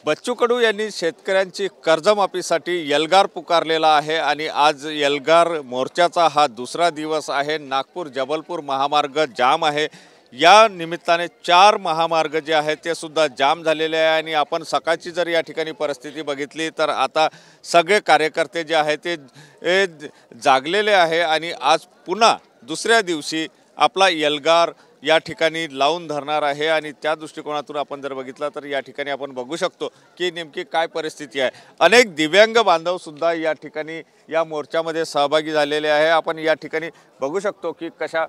बच्चू कडू यांनी शेतकऱ्यांची कर्जमाफीसाठी एल्गार पुकारलेला आहे आणि आज एल्गार मोर्चाचा हा दुसरा दिवस आहे। नागपूर जबलपूर महामार्ग जाम आहे। या निमित्ताने 4 महामार्ग जे आहेत ते सुद्धा जाम झालेले आहे आणि आपण सकाळची जर या ठिकाणी परिस्थिती बघितली तर आता सगळे कार्यकर्ते जे आहेत ते जागलेले आहे आणि आज पुन्हा दुसऱ्या दिवशी आपला एल्गार या ठिकाणी लावून धरणार आहे आणि त्या दृष्टिकोनातून आपण जर बघितलं तर या ठिकाणी आपण बघू शकतो की नेमकी काय परिस्थिती आहे। अनेक दिव्यांग बांधव सुद्धा या ठिकाणी या मोर्चामध्ये सहभागी झालेले आहे। आपण या ठिकाणी बघू शकतो की कशा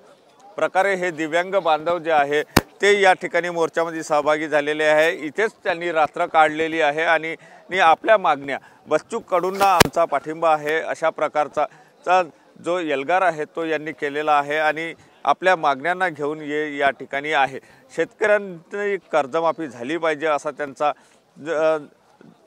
प्रकारे हे दिव्यांग बांधव जे आहे ते या ठिकाणी मोर्चामध्ये सहभागी झालेले आहे। इथेच त्यांनी रात्र काढलेली आहे आणि आपल्या मागण्या बच्चू कडूंना आमचा पाठिंबा आहे अशा प्रकारचा जो एल्गार आहे तो यांनी केलेला आहे आणि आपल्या मागण्यांना घेऊन या ठिकाणी आहे। शेतकऱ्यांची कर्जमाफी झाली पाहिजे असा त्यांचा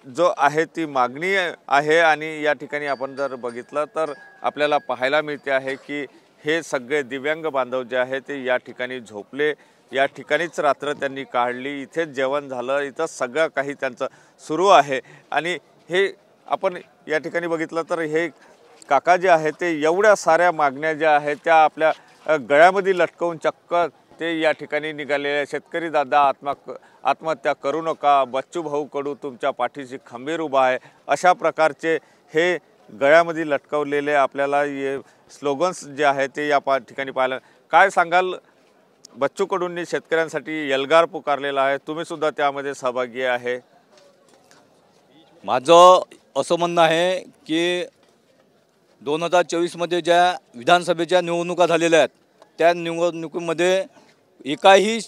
जो आहे ती मागणी आहे आणि या ठिकाणी आपण जर बघितलं तर आपल्याला पाहायला मिळते आहे की हे सगळे दिव्यांग बांधव जे आहे ते या ठिकाणी झोपले, या ठिकाणीच रात्र त्यांनी काढली, इथेच जेवण झालं, इथं सगळं काही त्यांचं सुरू आहे। आणि हे आपण या ठिकाणी बघितलं तर हे काका जे आहे ते एवढ्या साऱ्या मागण्या ज्या आहेत त्या आपल्या गळ्यामध्ये लटकवून चक्क ते या ठिकाणी निघालेले। शेतकरी दादा आत्महत्या करू नका, बच्चू भाऊ कडू तुमच्या पाठीशी खंबीर उभा आहे, अशा प्रकारचे हे गळ्यामध्ये लटकवलेले आपल्याला हे स्लोगन्स जे आहेत ते या ठिकाणी पाहायला। काय सांगाल, बच्चू कडूंनी शेतकऱ्यांसाठी एल्गार पुकारलेला आहे, तुम्ही सुद्धा त्यामध्ये सहभागी आहे। माझं असं म्हणणं आहे की 2024 मध्ये ज्या विधानसभेच्या निवडणुका झालेल्या आहेत त्या निवडणुकीमध्ये एकाही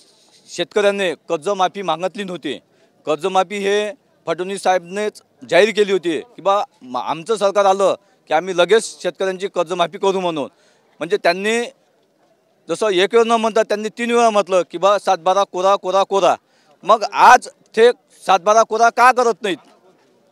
शेतकऱ्याने कर्जमाफी मागितली नव्हती। कर्जमाफी हे फडणवीस साहेबनेच जाहीर केली होती की बा आमचं सरकार आलं की आम्ही लगेच शेतकऱ्यांची कर्जमाफी करू म्हणून। म्हणजे त्यांनी जसं एक वेळ न म्हणता त्यांनी 3 वेळा म्हटलं की बा 7/12 कोरा कोरा कोरा। मग आज ते 7/12 कोरा का करत नाहीत?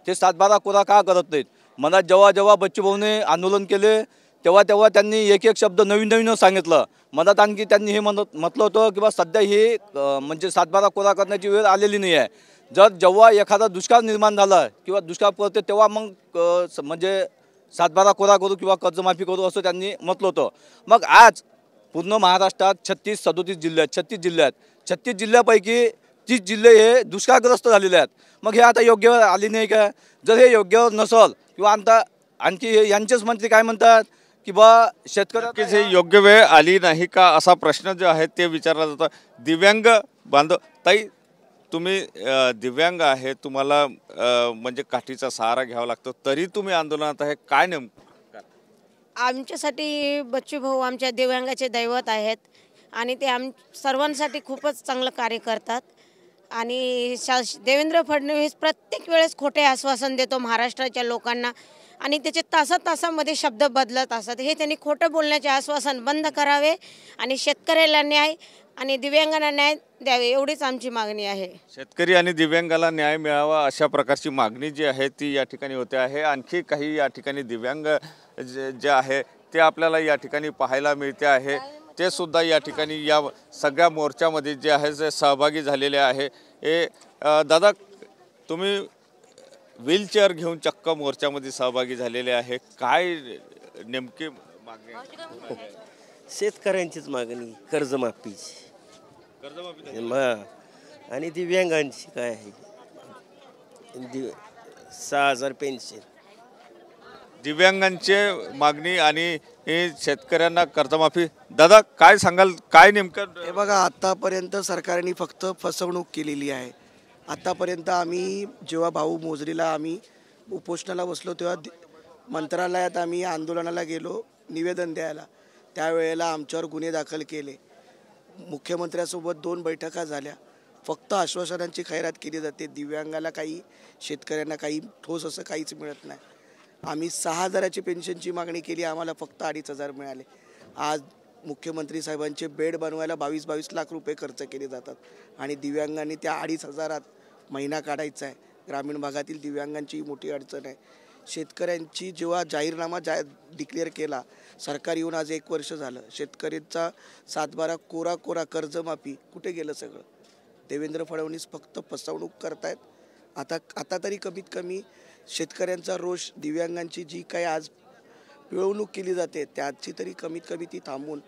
ते 7/12 कोरा का करत नाहीत? मला जेव्हा बच्चू भाऊने आंदोलन केले तेव्हा त्यांनी एक शब्द नवीन सांगितलं। मनात आणखी त्यांनी हे म्हटलं होतं की बा सध्या हे म्हणजे 7/12 कोरा करण्याची वेळ आलेली नाही आहे। जेव्हा एखादा दुष्काळ निर्माण झाला किंवा दुष्काळ पडते तेव्हा मग म्हणजे 7/12 कोरा करू किंवा कर्जमाफी करू असं त्यांनी म्हटलं होतं। मग आज पूर्ण महाराष्ट्रात 36 जिल्ह्यापैकी 30 जिल्हे हे दुष्काळग्रस्त झालेले आहेत। मग हे आता योग्य वेळ आली नाही का? जर हे योग्य नसल किंवा आता आणखी यांचेच मंत्री काय म्हणतात की बा शेतकऱ्यांची हे योग्य वेळ आली नाही का असा प्रश्न जो आहे ते विचारला जातो। दिव्यांग बांधव ताई, तुम्ही दिव्यांग आहे, तुम्हाला म्हणजे काठीचा सहारा घ्यावा लागतो तरी तुम्ही आंदोलनात आहे, काय नेमकं? आमच्यासाठी बच्चू भाऊ आमच्या दिव्यांगाचे दैवत आहेत आणि ते सर्वांसाठी खूपच चांगलं कार्य करतात। आणि देवेंद्र फडणवीस प्रत्येक वेळेस खोटे आश्वासन देतो महाराष्ट्राच्या लोकांना आणि त्याचे तासामध्ये शब्द बदलत असतात। हे त्यांनी खोटं बोलण्याचे आश्वासन बंद करावे आणि शेतकऱ्याला न्याय आणि दिव्यांगांना न्याय द्यावे एवढीच आमची मागणी आहे। शेतकरी आणि दिव्यांगाला न्याय मिळावा अशा प्रकारची मागणी जी आहे ती या ठिकाणी होते आहे। आणखी काही या ठिकाणी दिव्यांग जे आहे ते आपल्याला या ठिकाणी पाहायला मिळते आहे, ते सुद्धा या ठिकाणी या सगळ्या मोर्चामध्ये जे आहे ते सहभागी झालेले आहे। हे दादा, तुम्ही व्हीलचेअर घेऊन चक्क मोर्चामध्ये सहभागी झालेले आहे, काय नेमकी मागणी? शेतकऱ्यांचीच मागणी कर्जमाफीची आणि दिव्यांगांची काय आहे 6,000 पेन्शन। दिव्यांगांची मागणी आणि शेतकऱ्यांना कर्जमाफी। दादा, काय सांगाल, काय नेमकं? हे बघा, आतापर्यंत सरकारने फक्त फसवणूक केलेली आहे। आतापर्यंत आम्ही जेव्हा भाऊ मोजरीला आम्ही उपोषणाला बसलो तेव्हा मंत्रालयात आम्ही आंदोलनाला गेलो निवेदन द्यायला, त्यावेळेला आमच्यावर गुन्हे दाखल केले। मुख्यमंत्र्यासोबत 2 बैठका झाल्या, फक्त आश्वासनांची खैरात केली जाते। दिव्यांगाला काही, शेतकऱ्यांना काही ठोस असं काहीच मिळत नाही। आम्ही 6,000ची पेन्शनची मागणी केली, आम्हाला फक्त 2,500 मिळाले। आज मुख्यमंत्री साहेबांचे बेड बनवायला 22 लाख रुपये खर्च केले जातात आणि दिव्यांगांनी त्या 2,500 महिना काढायचा आहे। ग्रामीण भागातील दिव्यांगांची मोठी अडचण आहे। शेतकऱ्यांची जेव्हा जाहीरनामा डिक्लेअर केला, सरकार येऊन आज 1 वर्ष झालं, शेतकऱ्यांचा 7/12 कोरा कर्जमाफी कुठे गेलं सगळं? देवेंद्र फडणवीस फक्त फसवणूक करतायत आता तरी कमीत कमी शेतकऱ्यांचा रोष, दिव्यांगांची जी काही आज पिळवणूक केली जाते त्याची तरी कमीत कमी ती थांबवून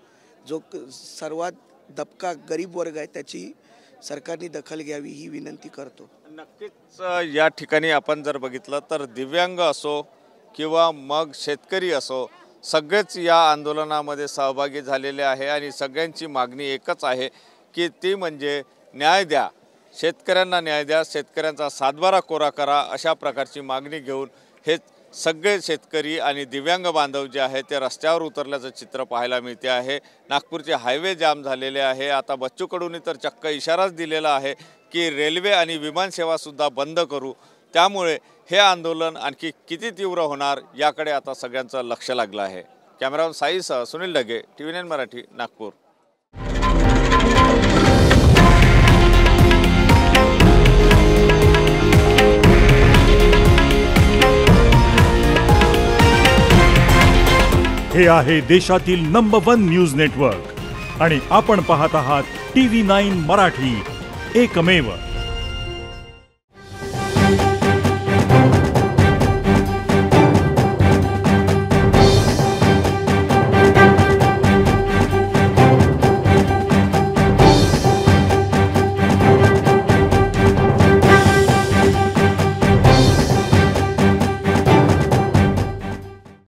जो सर्वात दबका गरीब वर्ग आहे त्याची सरकारने दखल घ्यावी ही विनंती करतो. नक्कीच या ठिकाणी आपण जर बघितलं तर दिव्यांग असो किंवा मग शेतकरी असो, सगळेच या आंदोलनामध्ये सहभागी झालेले आहे आणि सगळ्यांची मागणी एकच आहे की ती म्हणजे न्याय द्या, शेतकऱ्यांना न्याय द्या, शेतकऱ्यांचा सातबारा कोरा करा. अशा प्रकारची मागणी घेऊन हे सगळे शेतकरी आणि दिव्यांग बांधव जे आहे ते रस्त्यावर उतरल्याचं चित्र पाहायला मिळते आहे. नागपूरचे हायवे जाम झालेले आहे. आता बच्चू कडूंनी तर चक्क इशाराच दिलेला आहे की रेल्वे आणि विमानसेवासुद्धा बंद करू. त्यामुळे हे आंदोलन आणखी किती तीव्र होणार याकडे आता सगळ्यांचं लक्ष लागलं आहे. कॅमेरामन साईसह सुनील ढगे, TV9 मराठी, नागपूर. हे आहे देशातील नंबर 1 न्यूज नेटवर्क आणि आपण पाहत आहात TV9 मराठी, एकमेव.